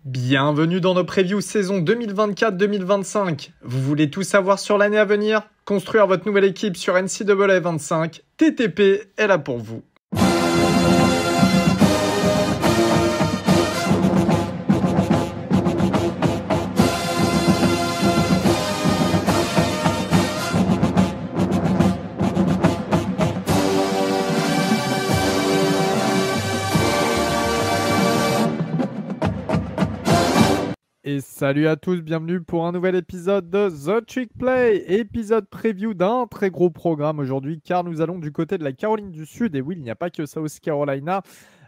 Bienvenue dans nos previews saison 2024-2025. Vous voulez tout savoir sur l'année à venir? Construire votre nouvelle équipe sur NCAA 25, TTP est là pour vous. Et salut à tous, bienvenue pour un nouvel épisode de The Trick Play, épisode preview d'un très gros programme aujourd'hui car nous allons du côté de la Caroline du Sud, et oui, il n'y a pas que South Carolina.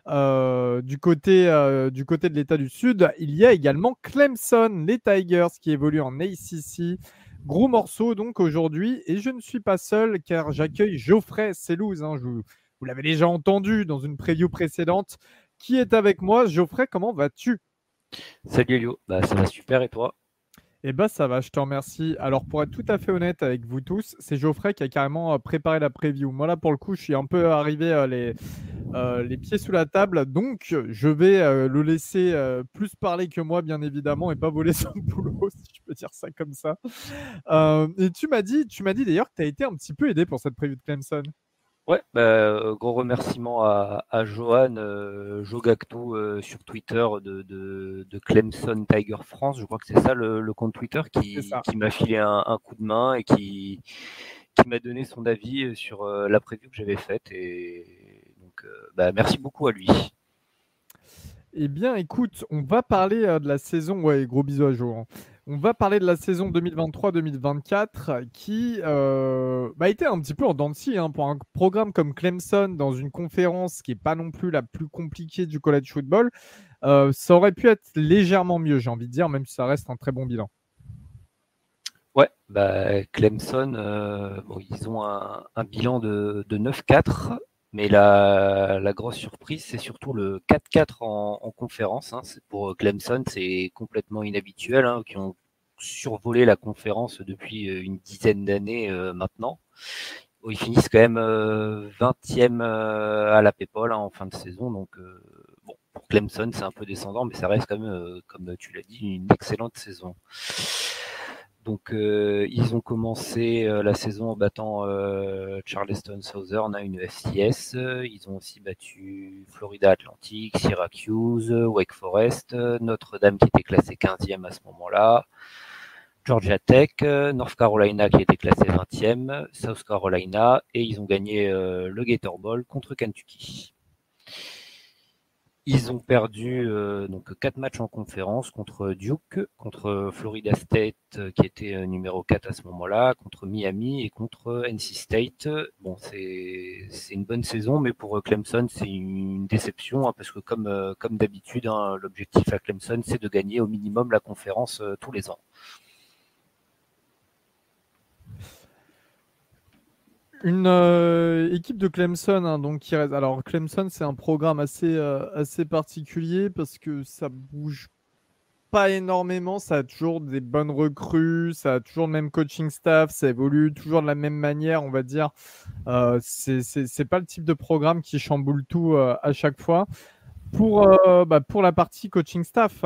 Du côté de l'État du Sud, il y a également Clemson, les Tigers qui évoluent en ACC. Gros morceau donc aujourd'hui, et je ne suis pas seul car j'accueille Geoffrey Sellouz, vous l'avez déjà entendu dans une preview précédente, qui est avec moi. Geoffrey, comment vas-tu? Salut Elio, ça va super et toi? Eh ben ça va, je te remercie. Alors pour être tout à fait honnête avec vous tous, c'est Geoffrey qui a carrément préparé la preview. Moi là pour le coup, je suis un peu arrivé les pieds sous la table, donc je vais le laisser plus parler que moi bien évidemment et pas voler son boulot si je peux dire ça comme ça. Et tu m'as dit d'ailleurs que tu as été un petit peu aidé pour cette preview de Clemson. Ouais, gros remerciement à Johan, Jogacto sur Twitter de Clemson Tiger France, je crois que c'est ça le compte Twitter C'est ça. qui m'a filé un coup de main et qui m'a donné son avis sur la preview que j'avais faite. Et donc, merci beaucoup à lui. Eh bien, écoute, on va parler de la saison. Ouais, gros bisous à Joe. On va parler de la saison 2023-2024 qui a été un petit peu en dents de scie pour un programme comme Clemson dans une conférence qui n'est pas non plus la plus compliquée du college football. Ça aurait pu être légèrement mieux, j'ai envie de dire, même si ça reste un très bon bilan. Ouais, Clemson, ils ont un bilan de 9-4, mais la grosse surprise, c'est surtout le 4-4 en conférence. Pour Clemson, c'est complètement inhabituel, qui ont survolé la conférence depuis une dizaine d'années maintenant. Ils finissent quand même 20e à la Paypal en fin de saison, donc pour Clemson, c'est un peu descendant, mais ça reste quand même, comme tu l'as dit, une excellente saison. Donc, ils ont commencé la saison en battant Charleston Southern à une FCS. Ils ont aussi battu Florida Atlantic, Syracuse, Wake Forest, Notre-Dame qui était classée 15e à ce moment-là, Georgia Tech, North Carolina qui était classée 20e, South Carolina, et ils ont gagné le Gator Bowl contre Kentucky. Ils ont perdu donc 4 matchs en conférence contre Duke, contre Florida State qui était numéro 4 à ce moment-là, contre Miami et contre NC State. Bon, c'est une bonne saison, mais pour Clemson, c'est une déception parce que comme d'habitude, l'objectif à Clemson, c'est de gagner au minimum la conférence tous les ans. Une équipe de Clemson, donc qui reste. Alors Clemson, c'est un programme assez particulier parce que ça bouge pas énormément, ça a toujours des bonnes recrues, ça a toujours le même coaching staff, ça évolue toujours de la même manière, on va dire. C'est pas le type de programme qui chamboule tout à chaque fois. Pour la partie coaching staff,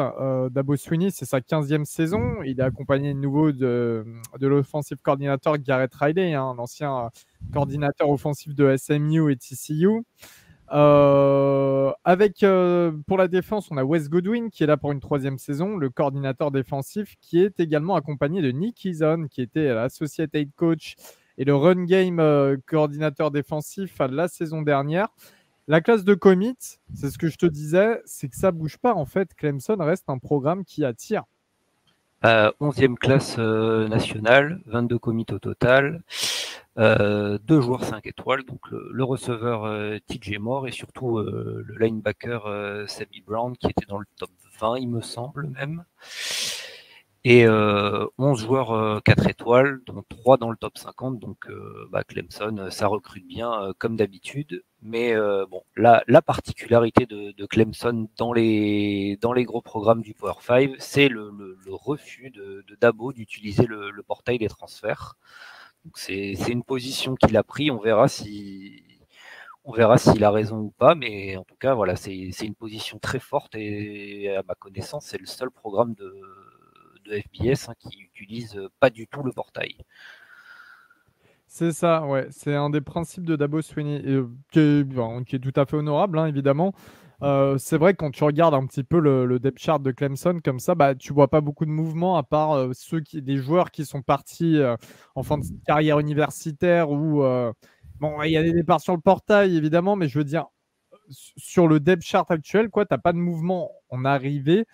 Dabo Swinney, c'est sa 15e saison. Il est accompagné de nouveau de l'offensive coordinateur Garrett Riley, l'ancien coordinateur offensif de SMU et TCU. Pour la défense, on a Wes Goodwin qui est là pour une 3e saison, le coordinateur défensif, qui est également accompagné de Nick Eason, qui était l'associate head coach et le run game coordinateur défensif la saison dernière. La classe de commit, c'est ce que je te disais, c'est que ça bouge pas. En fait, Clemson reste un programme qui attire. 11e classe nationale, 22 commits au total, 2 joueurs 5 étoiles, donc le receveur TJ Moore et surtout le linebacker Sammy Brown qui était dans le top 20 il me semble même. Et 11 joueurs 4 étoiles, dont 3 dans le top 50, donc Clemson, ça recrute bien comme d'habitude. Mais la particularité de Clemson dans les gros programmes du Power 5, c'est le refus de Dabo d'utiliser le portail des transferts. Donc c'est une position qu'il a pris. On verra On verra s'il a raison ou pas, mais en tout cas, voilà, c'est une position très forte et à ma connaissance, c'est le seul programme de FBS qui utilise pas du tout le portail. C'est ça, ouais. C'est un des principes de Dabo Swinney, qui est tout à fait honorable, hein, évidemment. C'est vrai que quand tu regardes un petit peu le depth chart de Clemson comme ça, bah, tu vois pas beaucoup de mouvements à part des joueurs qui sont partis en fin de carrière universitaire ou bon, il y a des départs sur le portail évidemment, mais je veux dire sur le depth chart actuel, quoi, t'as pas de mouvement en arrivée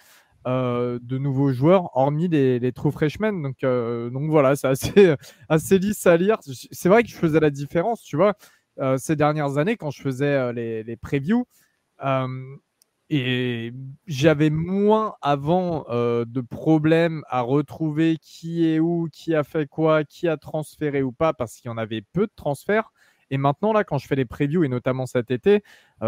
de nouveaux joueurs, hormis les true freshmen. Donc voilà, c'est assez, assez lisse à lire. C'est vrai que je faisais la différence, tu vois, ces dernières années quand je faisais les previews. Euh, et j'avais moins avant de problèmes à retrouver qui est où, qui a fait quoi, qui a transféré ou pas, parce qu'il y en avait peu de transferts. Et maintenant, là, quand je fais les previews, et notamment cet été,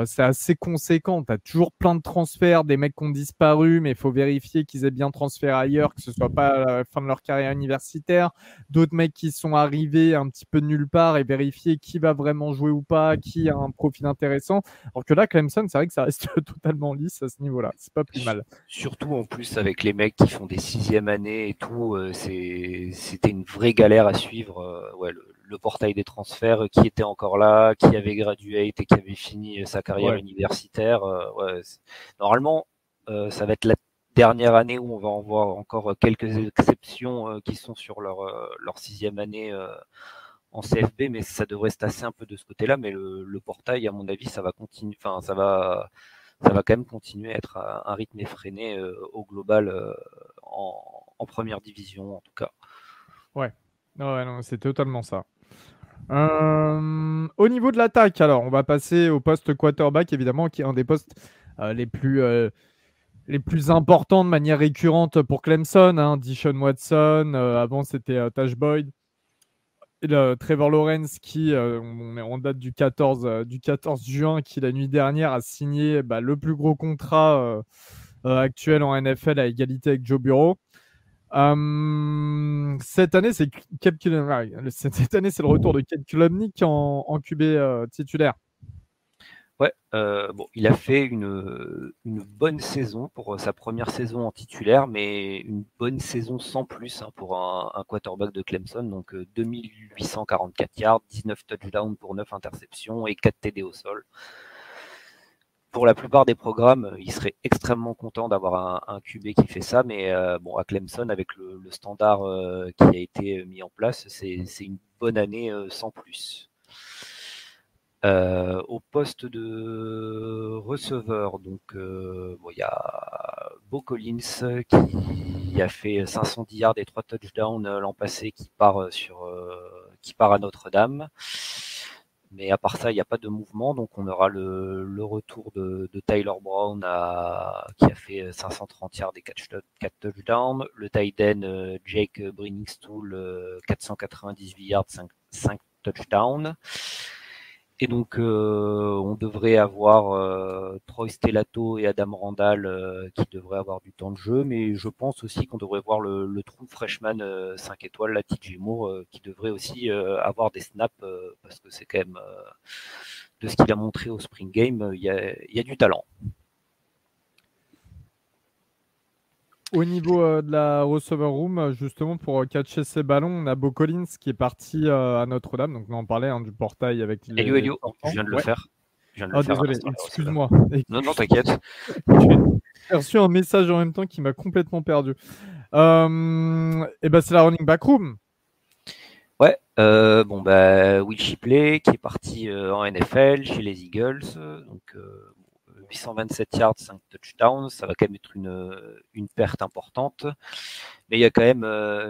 c'est assez conséquent. Tu as toujours plein de transferts, des mecs qui ont disparu, mais il faut vérifier qu'ils aient bien transféré ailleurs, que ce soit pas à la fin de leur carrière universitaire. D'autres mecs qui sont arrivés un petit peu de nulle part et vérifier qui va vraiment jouer ou pas, qui a un profil intéressant. Alors que là, Clemson, c'est vrai que ça reste totalement lisse à ce niveau-là. C'est pas plus mal. Surtout en plus avec les mecs qui font des 6e années et tout, c'était une vraie galère à suivre. Ouais, le portail des transferts, qui était encore là, qui avait graduate et qui avait fini sa carrière universitaire. Ouais, normalement, ça va être la dernière année où on va en voir encore quelques exceptions qui sont sur leur 6e année en CFB, mais ça devrait se tasser un peu de ce côté-là. Mais le portail, à mon avis, ça va continuer. Enfin, ça va quand même continuer à être à un rythme effréné au global en première division en tout cas. Ouais, ouais, non, c'est totalement ça. Au niveau de l'attaque, alors, on va passer au poste quarterback, évidemment, qui est un des postes les plus importants de manière récurrente pour Clemson. Hein. Deshaun Watson, avant c'était Taj Boyd. Et Trevor Lawrence qui, on est en date du 14 juin, qui la nuit dernière a signé le plus gros contrat actuel en NFL à égalité avec Joe Burrow. Cette année, cette année, c'est le retour de Cade Klubnik en QB titulaire. Ouais, bon, il a fait une bonne saison pour sa première saison en titulaire, mais une bonne saison sans plus pour un quarterback de Clemson. Donc 2844 yards, 19 touchdowns pour 9 interceptions et 4 TD au sol. Pour la plupart des programmes, il serait extrêmement content d'avoir un QB qui fait ça, mais bon, à Clemson, avec le standard qui a été mis en place, c'est une bonne année sans plus. Au poste de receveur, donc bon, il y a Beau Collins qui a fait 510 yards et 3 touchdowns l'an passé, qui part à Notre-Dame. Mais à part ça, il n'y a pas de mouvement, donc on aura le retour de Tyler Brown qui a fait 530 yards et 4 touchdowns. Le tight end Jake Briningstool, 498 yards, 5 touchdowns. Et donc, on devrait avoir Troy Stellato et Adam Randall qui devraient avoir du temps de jeu, mais je pense aussi qu'on devrait voir le true freshman 5 étoiles, la TJ Moore, qui devrait aussi avoir des snaps, parce que c'est quand même, de ce qu'il a montré au Spring Game, il y a du talent. Au niveau de la receiver room, justement, pour catcher ces ballons, on a Beau Collins qui est parti à Notre-Dame. Donc, on en parlait du portail avec les. Elio, je viens de le faire. Désolé, excuse-moi. Non, t'inquiète. J'ai reçu un message en même temps qui m'a complètement perdu. Et ben, c'est la running back room. Ouais, Will Shipley qui est parti en NFL chez les Eagles, donc 827 yards, 5 touchdowns, ça va quand même être une perte importante. Mais il y a quand même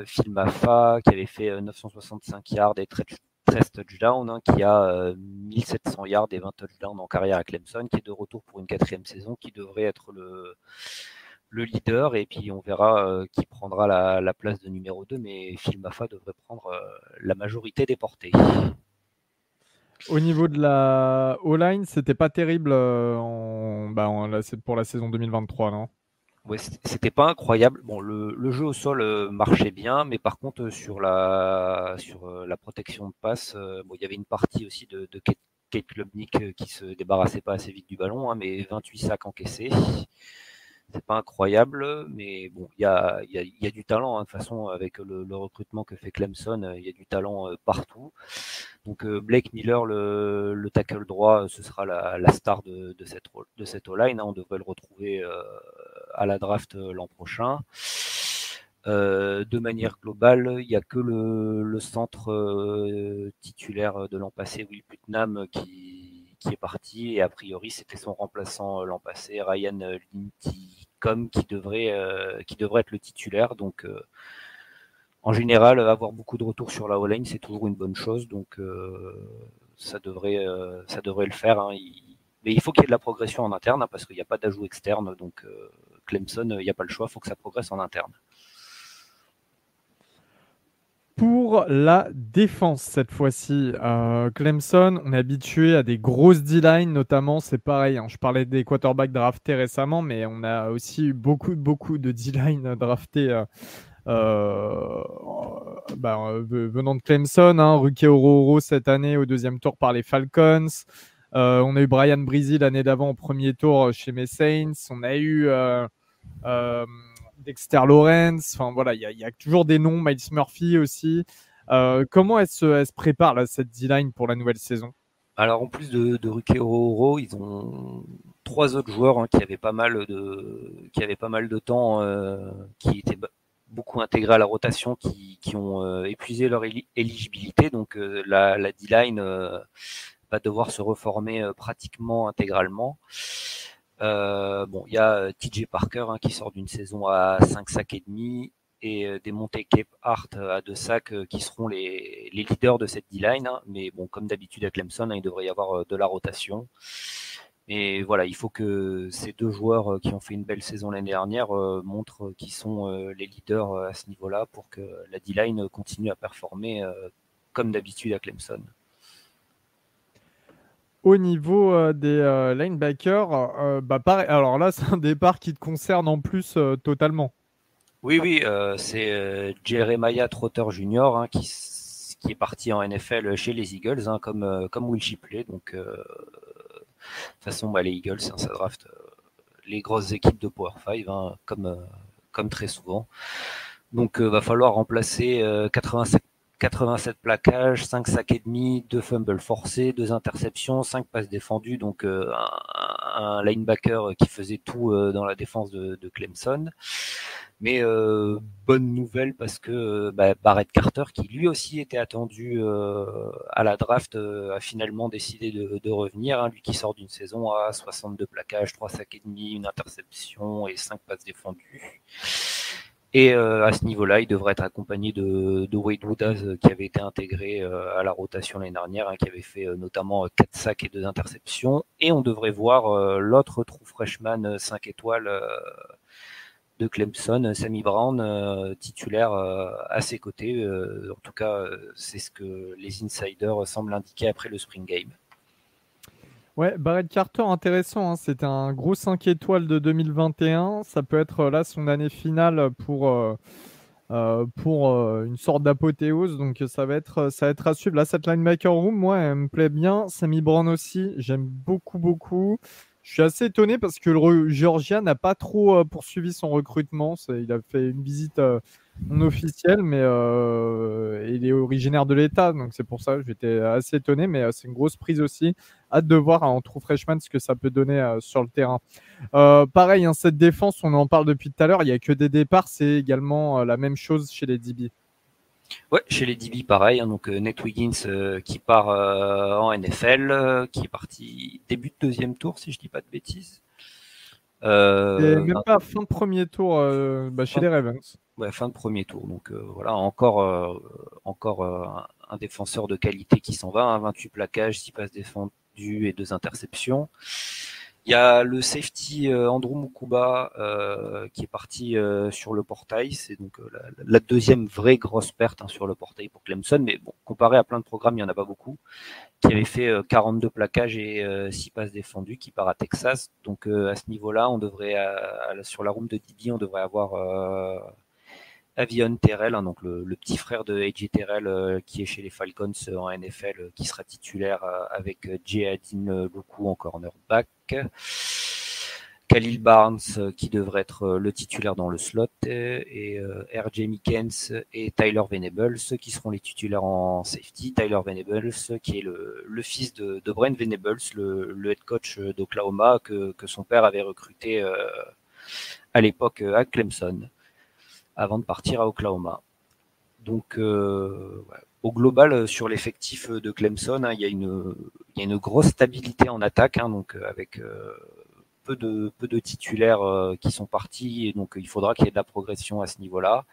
Phil Maffa qui avait fait 965 yards et 13 touchdowns, qui a 1700 yards et 20 touchdowns en carrière à Clemson, qui est de retour pour une 4e saison, qui devrait être le leader, et puis on verra qui prendra la place de numéro 2, mais Phil Maffa devrait prendre la majorité des portées. Au niveau de la O-line, c'était pas terrible pour la saison 2023, non? Ouais, c'était pas incroyable. Bon, le jeu au sol marchait bien, mais par contre sur la protection de passe, il y avait une partie aussi de Kate Klubnik qui se débarrassait pas assez vite du ballon, hein, mais 28 sacs encaissés. C'est pas incroyable, mais bon, il y a du talent. Hein, de toute façon, avec le recrutement que fait Clemson, il y a du talent partout. Donc Blake Miller, le tackle droit, ce sera la star de cette O-line. Hein, on devrait le retrouver à la draft l'an prochain. De manière globale, il n'y a que le centre titulaire de l'an passé, Will Putnam, qui est parti, et a priori c'était son remplaçant l'an passé, Ryan Linticom, qui devrait être le titulaire. Donc en général, avoir beaucoup de retours sur la O-line, c'est toujours une bonne chose, donc ça devrait le faire. Hein. Mais il faut qu'il y ait de la progression en interne, hein, parce qu'il n'y a pas d'ajout externe, donc Clemson, il n'y a pas le choix, il faut que ça progresse en interne. Pour la défense, cette fois-ci, Clemson, on est habitué à des grosses D-line, notamment, c'est pareil, hein, je parlais des quarterbacks draftés récemment, mais on a aussi eu beaucoup de D-line draftés venant de Clemson, hein, Ruke Orhoro cette année au deuxième tour par les Falcons. On a eu Brian Brizzi l'année d'avant au premier tour chez mes Saints. On a eu Dexter Lawrence. Enfin voilà, il y a toujours des noms. Miles Murphy aussi. Comment elle se prépare là, cette D-line pour la nouvelle saison? Alors en plus de Ruke Orhoro, ils ont 3 autres joueurs, hein, qui avaient pas mal de temps, qui étaient beaucoup intégrés à la rotation, qui ont épuisé leur éligibilité. Donc la D-line va devoir se reformer pratiquement intégralement. Bon, il y a TJ Parker, hein, qui sort d'une saison à 5 sacs et demi, et des montées Cape Hart à 2 sacs qui seront les leaders de cette D-line. Hein. Mais bon, comme d'habitude à Clemson, hein, il devrait y avoir de la rotation. Et voilà, il faut que ces 2 joueurs qui ont fait une belle saison l'année dernière montrent qu'ils sont les leaders à ce niveau-là, pour que la D-line continue à performer comme d'habitude à Clemson. Au niveau des linebackers, pareil, alors là, c'est un départ qui te concerne en plus totalement. Oui, c'est Jeremiah Trotter Jr., hein, qui est parti en NFL chez les Eagles, hein, comme Will Shipley. Donc, de toute façon, les Eagles, hein, ça draft les grosses équipes de Power 5, hein, comme très souvent. Donc, va falloir remplacer 87 plaquages, 5 sacs et demi, 2 fumbles forcés, 2 interceptions, 5 passes défendues. Donc, un linebacker qui faisait tout dans la défense de Clemson. Mais bonne nouvelle, parce que Barrett Carter, qui lui aussi était attendu à la draft, a finalement décidé de revenir. Hein, lui qui sort d'une saison à 62 plaquages, 3 sacs et demi, une interception et 5 passes défendues. Et à ce niveau-là, il devrait être accompagné de Wade Woodaz, qui avait été intégré à la rotation l'année dernière, hein, qui avait fait notamment 4 sacs et 2 interceptions. Et on devrait voir l'autre true freshman 5 étoiles de Clemson, Sammy Brown, titulaire à ses côtés. En tout cas, c'est ce que les insiders semblent indiquer après le Spring Game. Ouais, Barrett Carter, intéressant, hein. C'était un gros 5 étoiles de 2021. Ça peut être là son année finale pour une sorte d'apothéose. Donc ça va être à suivre. Là, cette linebacker room, moi, elle me plaît bien. Sammy Brown aussi, j'aime beaucoup. Je suis assez étonné parce que le Georgia n'a pas trop poursuivi son recrutement. Il a fait une visite non officielle, mais il est originaire de l'État. Donc c'est pour ça que j'étais assez étonné. Mais c'est une grosse prise aussi. Hâte de voir, hein, en true freshman ce que ça peut donner sur le terrain. Pareil, hein, cette défense, on en parle depuis tout à l'heure, il n'y a que des départs, c'est également la même chose chez les DB. Ouais, chez les DB, pareil. Hein, donc Nate Wiggins qui part en NFL, qui est parti début de deuxième tour, si je dis pas de bêtises. Et même pas fin de premier tour chez les Ravens. Ouais, fin de premier tour. Donc voilà, encore un défenseur de qualité qui s'en va. Hein, 28 plaquages, 6 passes défendues et 2 interceptions. Il y a le safety Andrew Mukuba qui est parti sur le portail. C'est donc la deuxième vraie grosse perte, hein, sur le portail pour Clemson. Mais bon, comparé à plein de programmes, il n'y en a pas beaucoup. Qui avait fait 42 plaquages et 6 passes défendues, qui part à Texas. Donc à ce niveau-là, on devrait, sur la room de DB, on devrait avoir Avion Terrell, hein, donc le petit frère de AJ Terrell qui est chez les Falcons en NFL, qui sera titulaire avec Jehadin Luku en cornerback. Khalil Barnes qui devrait être le titulaire dans le slot et R.J. Mickens et Tyler Venables qui seront les titulaires en safety. Tyler Venables qui est le fils de Brent Venables, le head coach d'Oklahoma que son père avait recruté à l'époque à Clemson avant de partir à Oklahoma. Donc au global sur l'effectif de Clemson, il y a une grosse stabilité en attaque, donc avec peu de titulaires qui sont partis, et donc il faudra qu'il y ait de la progression à ce niveau-là.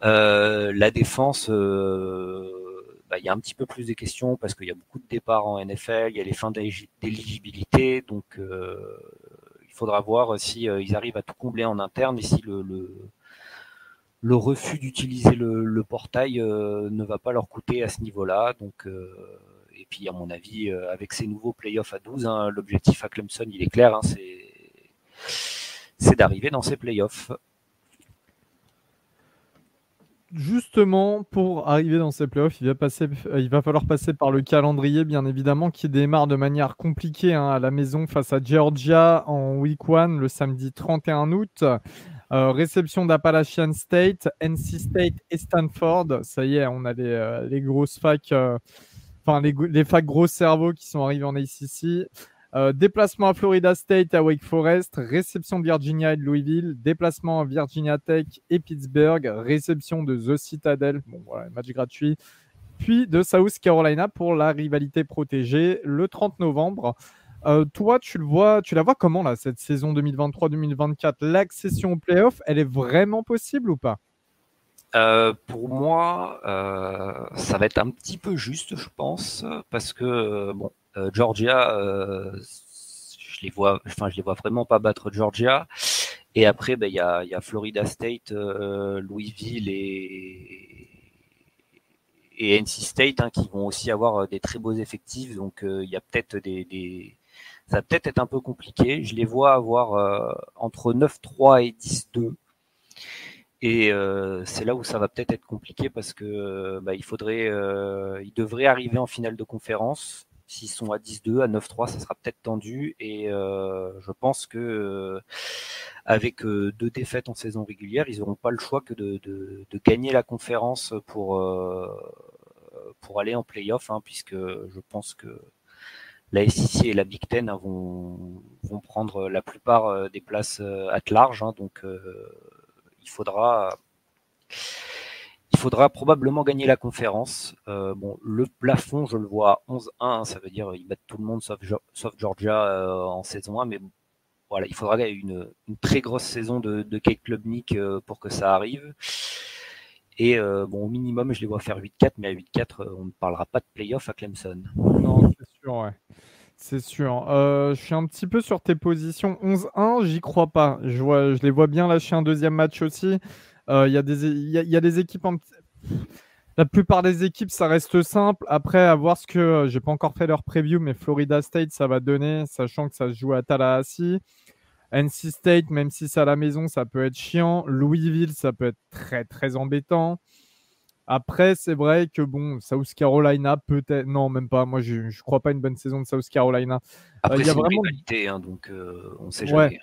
La défense, il y a un petit peu plus de questions parce qu'il y a beaucoup de départs en NFL, il y a les fins d'éligibilité, donc il faudra voir si ils arrivent à tout combler en interne et si le refus d'utiliser le portail ne va pas leur coûter à ce niveau-là. Donc et puis, à mon avis, avec ces nouveaux playoffs à 12, l'objectif à Clemson, il est clair, c'est d'arriver dans ces playoffs. Justement, pour arriver dans ces playoffs, il va falloir passer par le calendrier, bien évidemment, qui démarre de manière compliquée à la maison face à Georgia en Week 1, le samedi 31 août. Réception d'Appalachian State, NC State et Stanford. Ça y est, on a les grosses facs... les facs gros cerveaux qui sont arrivés en ACC. Déplacement à Florida State et à Wake Forest, réception de Virginia et de Louisville, déplacement à Virginia Tech et Pittsburgh, réception de The Citadel, match gratuit, puis de South Carolina pour la rivalité protégée le 30 novembre. Toi, tu la vois comment là, cette saison 2023-2024 ? L'accession aux playoffs, elle est vraiment possible ou pas ? Pour moi, ça va être un petit peu juste, je pense, parce que Georgia, je les vois vraiment pas battre Georgia. Et après, il y a Florida State, Louisville et NC State qui vont aussi avoir des très beaux effectifs. Donc, il y a peut-être ça va peut-être être un peu compliqué. Je les vois avoir entre 9-3 et 10-2. Et c'est là où ça va peut-être être compliqué parce que ils devraient arriver en finale de conférence. S'ils sont à 10-2, à 9-3, ça sera peut-être tendu. Et je pense que avec 2 défaites en saison régulière, ils n'auront pas le choix que de gagner la conférence pour aller en play-off, puisque je pense que la SEC et la Big Ten vont prendre la plupart des places at large. Donc il faudra probablement gagner la conférence. Le plafond, je le vois à 11-1, ça veut dire ils battent tout le monde sauf Georgia en saison 1, mais voilà, il faudra une très grosse saison de Kate Klubnik pour que ça arrive. Et au minimum, je les vois faire 8-4, mais à 8-4, on ne parlera pas de play-off à Clemson. Non, c'est sûr, ouais. C'est sûr. Je suis un petit peu sur tes positions. 11-1, j'y crois pas. Je les vois bien lâcher un deuxième match aussi. Il y a des équipes... La plupart des équipes, ça reste simple. Après, à voir ce que... j'ai pas encore fait leur preview, mais Florida State, ça va donner, sachant que ça se joue à Tallahassee. NC State, même si c'est à la maison, ça peut être chiant. Louisville, ça peut être très, très embêtant. Après, c'est vrai que South Carolina, peut-être... Non, même pas. Moi, je crois pas une bonne saison de South Carolina. Après, c'est une rivalité, donc on sait jamais. Ouais.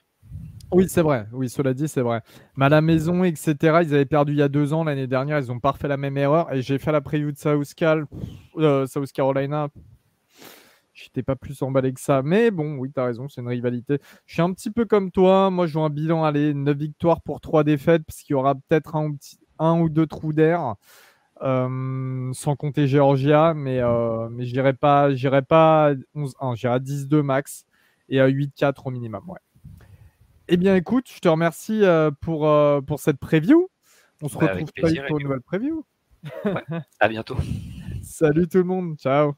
Oui, c'est vrai. Oui, cela dit, c'est vrai. Mais à la maison, etc., ils avaient perdu il y a 2 ans. L'année dernière, ils n'ont pas refait la même erreur. Et j'ai fait la preview de South Carolina. Je n'étais pas plus emballé que ça. Mais bon, oui, tu as raison, c'est une rivalité. Je suis un petit peu comme toi. Moi, je vois un bilan, 9 victoires pour 3 défaites, parce qu'il y aura peut-être un ou 2 trous d'air. Sans compter Georgia, mais j'irai pas 11-1, j'irai à 10-2 max et à 8-4 au minimum. Ouais. Eh bien, écoute, je te remercie pour cette preview. On se retrouve très vite pour une nouvelle preview. Ouais, à bientôt. Salut tout le monde, ciao.